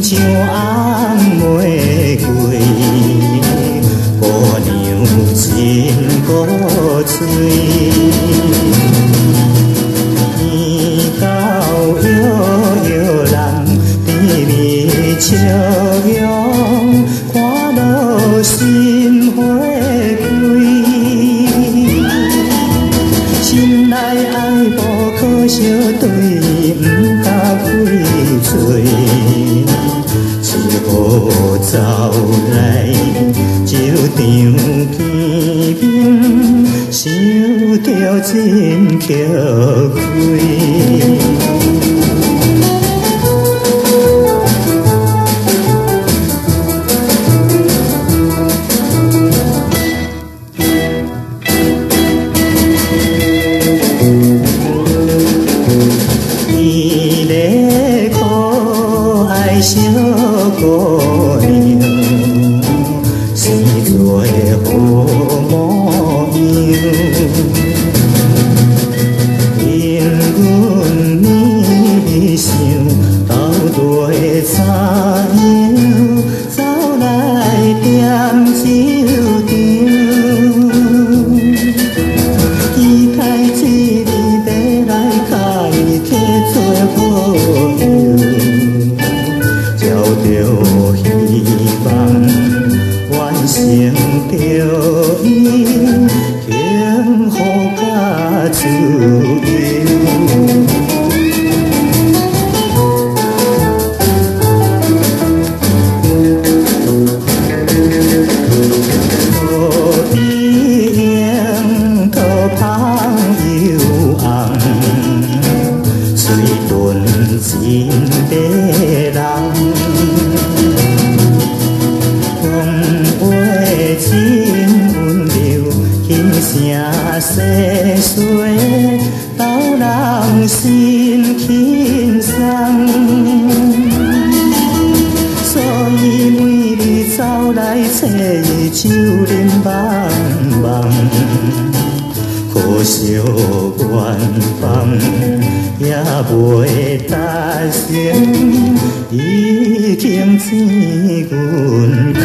像红玫瑰，姑娘真古锥，天高摇摇人，甜蜜笑容，看落心花开。心内爱无可相对，不敢开嘴。 雨走来，酒场见面，想着真抾开。 小姑娘，生做好模样，因阮面相斗对早样，走来点酒场，期待一日要来甲伊去做好友。 着希望完成着伊幸福甲自由。土地樱桃香又红，水豚真迷人。 真温柔，轻声细碎，逗人心轻松。所以每日走来找伊，酒啉茫茫，可惜缘分也袂达成，已经生阮空。